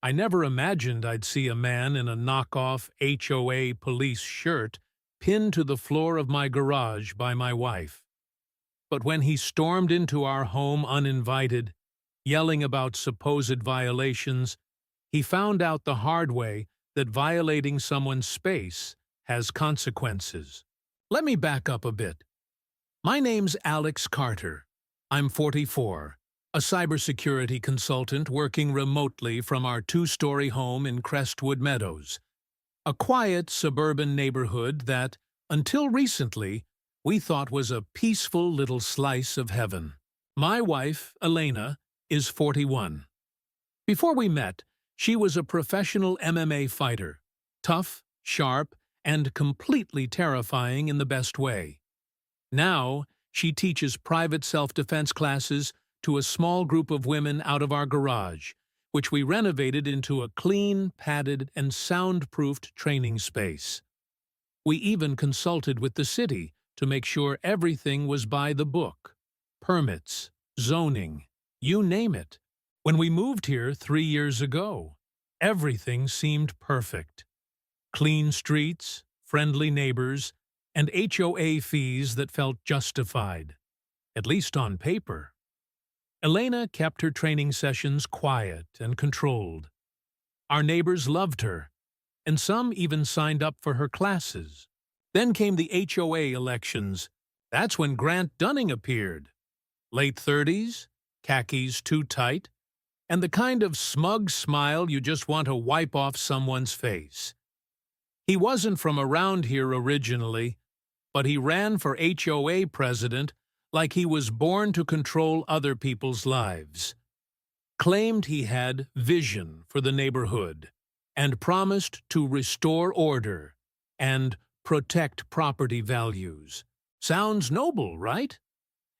I never imagined I'd see a man in a knockoff HOA Police shirt pinned to the floor of my garage by my wife. But when he stormed into our home uninvited, yelling about supposed violations, he found out the hard way that violating someone's space has consequences. Let me back up a bit. My name's Alex Carter. I'm 44, a cybersecurity consultant working remotely from our two-story home in Crestwood Meadows, a quiet suburban neighborhood that, until recently, we thought was a peaceful little slice of heaven. My wife, Elena, is 41. Before we met, she was a professional MMA fighter, tough, sharp, and completely terrifying in the best way. Now, she teaches private self-defense classes to a small group of women out of our garage, which we renovated into a clean, padded, and soundproofed training space. We even consulted with the city to make sure everything was by the book. Permits, zoning, you name it. When we moved here 3 years ago, everything seemed perfect. Clean streets, friendly neighbors, and HOA fees that felt justified, at least on paper. Elena kept her training sessions quiet and controlled. Our neighbors loved her, and some even signed up for her classes. Then came the HOA elections. That's when Grant Dunning appeared. Late 30s, khakis too tight, and the kind of smug smile you just want to wipe off someone's face. He wasn't from around here originally, but he ran for HOA president like he was born to control other people's lives. Claimed he had vision for the neighborhood and promised to restore order and protect property values. Sounds noble, right?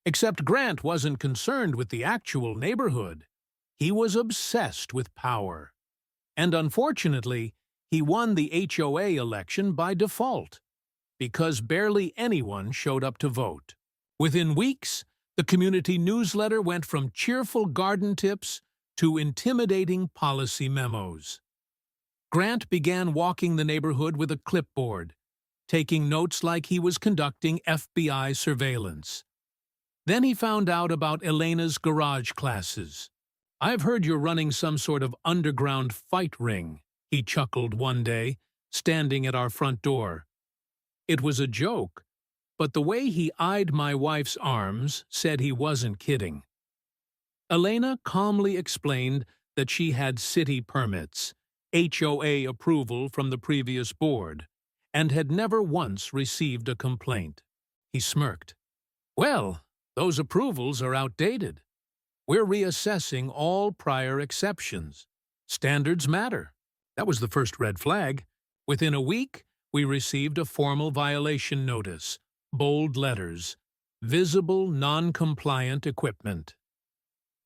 Except Grant wasn't concerned with the actual neighborhood. He was obsessed with power. And unfortunately, he won the HOA election by default, because barely anyone showed up to vote. Within weeks, the community newsletter went from cheerful garden tips to intimidating policy memos. Grant began walking the neighborhood with a clipboard, taking notes like he was conducting FBI surveillance. Then he found out about Elena's garage classes. "I've heard you're running some sort of underground fight ring," he chuckled one day, standing at our front door. It was a joke, but the way he eyed my wife's arms said he wasn't kidding. Elena calmly explained that she had city permits, HOA approval from the previous board, and had never once received a complaint. He smirked. "Well, those approvals are outdated. We're reassessing all prior exceptions. Standards matter." That was the first red flag. Within a week, we received a formal violation notice, bold letters, visible non-compliant equipment.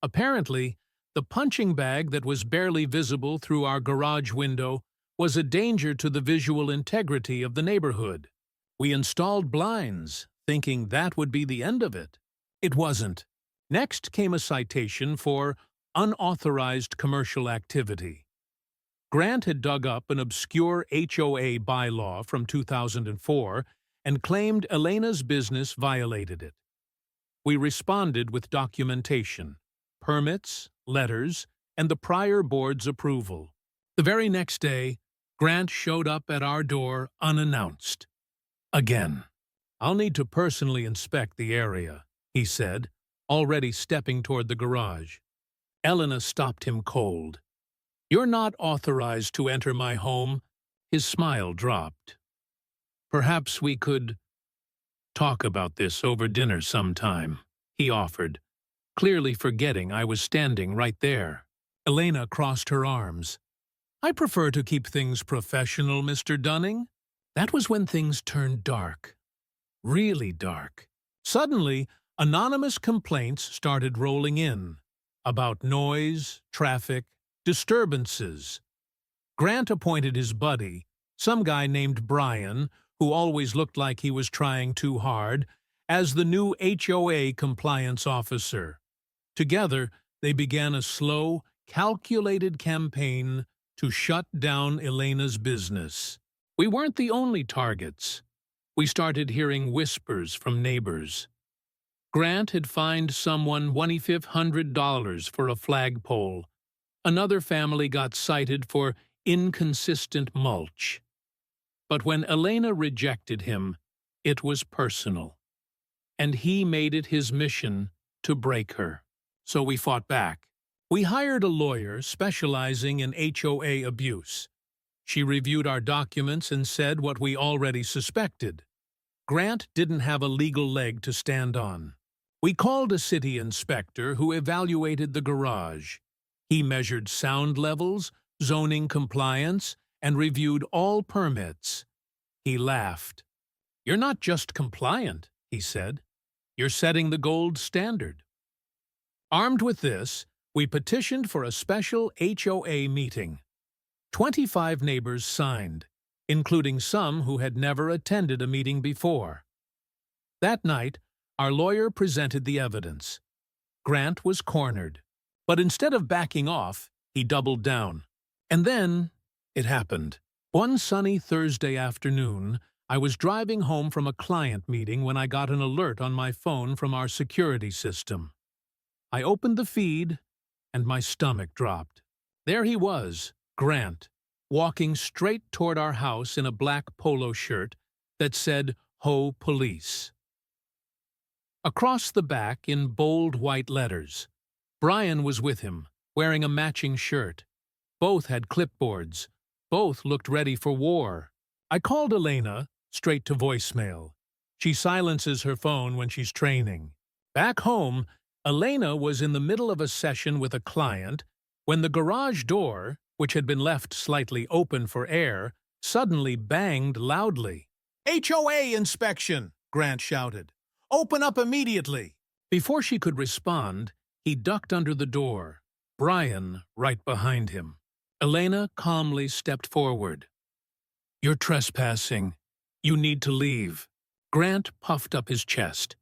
Apparently, the punching bag that was barely visible through our garage window was a danger to the visual integrity of the neighborhood. We installed blinds, thinking that would be the end of it. It wasn't. Next came a citation for unauthorized commercial activity. Grant had dug up an obscure HOA bylaw from 2004 and claimed Elena's business violated it. We responded with documentation, permits, letters, and the prior board's approval. The very next day, Grant showed up at our door unannounced. Again. "I'll need to personally inspect the area," he said, already stepping toward the garage. Elena stopped him cold. "You're not authorized to enter my home." His smile dropped. "Perhaps we could talk about this over dinner sometime," he offered, clearly forgetting I was standing right there. Elena crossed her arms. "I prefer to keep things professional, Mr. Dunning." That was when things turned dark. Really dark. Suddenly, anonymous complaints started rolling in about noise, traffic, disturbances. Grant appointed his buddy, some guy named Brian, who always looked like he was trying too hard, as the new HOA compliance officer. Together, they began a slow calculated campaign to shut down Elena's business. We weren't the only targets. We started hearing whispers from neighbors. Grant had fined someone $2,500 for a flagpole. Another family got cited for inconsistent mulch. But when Elena rejected him, it was personal. And he made it his mission to break her. So we fought back. We hired a lawyer specializing in HOA abuse. She reviewed our documents and said what we already suspected. Grant didn't have a legal leg to stand on. We called a city inspector who evaluated the garage. He measured sound levels, zoning compliance, and reviewed all permits. He laughed. "You're not just compliant," he said. "You're setting the gold standard." Armed with this, we petitioned for a special HOA meeting. 25 neighbors signed, including some who had never attended a meeting before. That night, our lawyer presented the evidence. Grant was cornered, but instead of backing off, he doubled down. And then it happened. One sunny Thursday afternoon, I was driving home from a client meeting when I got an alert on my phone from our security system. I opened the feed, and my stomach dropped. There he was, Grant, walking straight toward our house in a black polo shirt that said HOA Police. Across the back, in bold white letters, Brian was with him, wearing a matching shirt. Both had clipboards. Both looked ready for war. I called Elena, straight to voicemail. She silences her phone when she's training. Back home, Elena was in the middle of a session with a client when the garage door, which had been left slightly open for air, suddenly banged loudly. "HOA inspection!" Grant shouted. "Open up immediately!" Before she could respond, he ducked under the door, Brian right behind him. Elena calmly stepped forward. "You're trespassing. You need to leave." Grant puffed up his chest.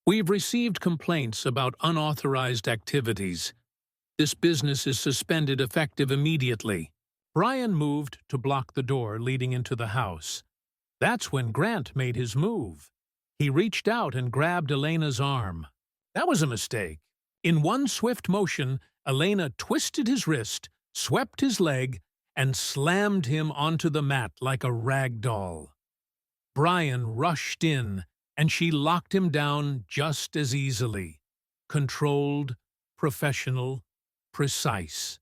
"We've received complaints about unauthorized activities. This business is suspended effective immediately." Brian moved to block the door leading into the house. That's when Grant made his move. He reached out and grabbed Elena's arm. That was a mistake. In one swift motion, Elena twisted his wrist, swept his leg, and slammed him onto the mat like a rag doll. Brian rushed in, and she locked him down just as easily. Controlled, professional, precise.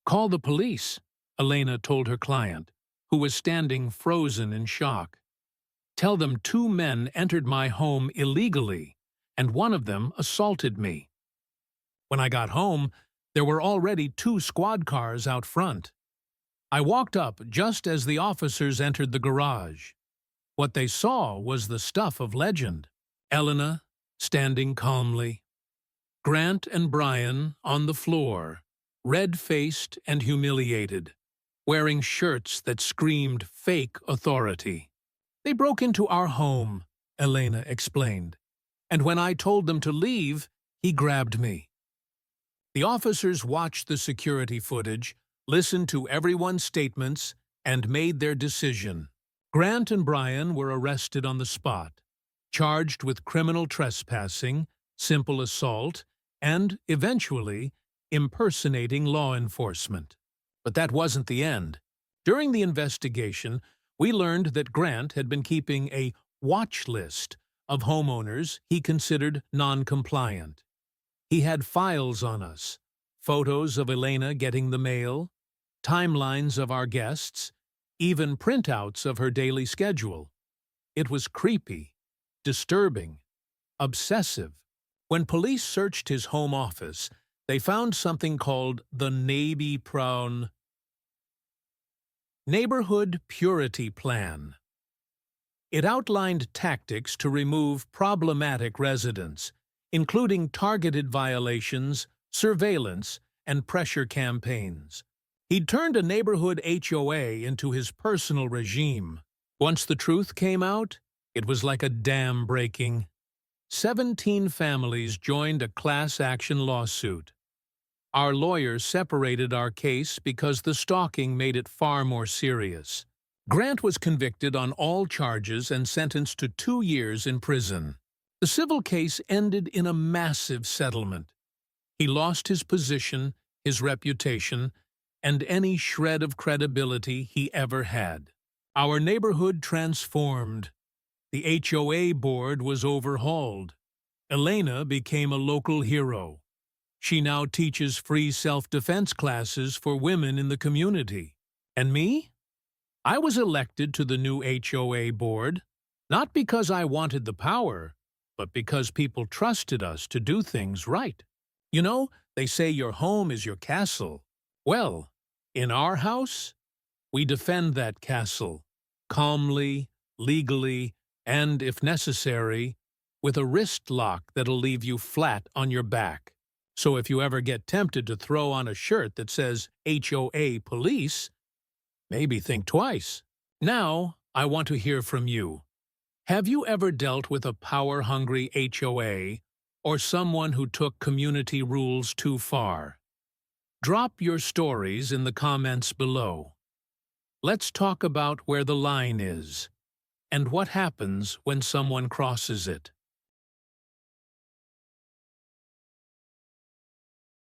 "Call the police," Elena told her client, who was standing frozen in shock. "Tell them 2 men entered my home illegally, and one of them assaulted me." When I got home, there were already 2 squad cars out front. I walked up just as the officers entered the garage. What they saw was the stuff of legend. Elena, standing calmly. Grant and Brian on the floor, red-faced and humiliated, wearing shirts that screamed fake authority. "They broke into our home," Elena explained. "And when I told them to leave, he grabbed me." The officers watched the security footage, listened to everyone's statements, and made their decision. Grant and Brian were arrested on the spot, charged with criminal trespassing, simple assault, and, eventually, impersonating law enforcement. But that wasn't the end. During the investigation, we learned that Grant had been keeping a watch list of homeowners he considered non-compliant. He had files on us, photos of Elena getting the mail, timelines of our guests, even printouts of her daily schedule. It was creepy, disturbing, obsessive. When police searched his home office, they found something called the Neighborhood Purity Plan. It outlined tactics to remove problematic residents, including targeted violations, surveillance, and pressure campaigns. He'd turned a neighborhood HOA into his personal regime. Once the truth came out, it was like a dam breaking. 17 families joined a class action lawsuit. Our lawyers separated our case because the stalking made it far more serious. Grant was convicted on all charges and sentenced to 2 years in prison. The civil case ended in a massive settlement. He lost his position, his reputation, and any shred of credibility he ever had. Our neighborhood transformed. The HOA board was overhauled. Elena became a local hero. She now teaches free self-defense classes for women in the community. And me? I was elected to the new HOA board, not because I wanted the power, but because people trusted us to do things right. You know, they say your home is your castle. Well, in our house, we defend that castle, calmly, legally, and, if necessary, with a wrist lock that'll leave you flat on your back. So if you ever get tempted to throw on a shirt that says HOA Police, maybe think twice. Now, I want to hear from you. Have you ever dealt with a power-hungry HOA or someone who took community rules too far? Drop your stories in the comments below. Let's talk about where the line is and what happens when someone crosses it.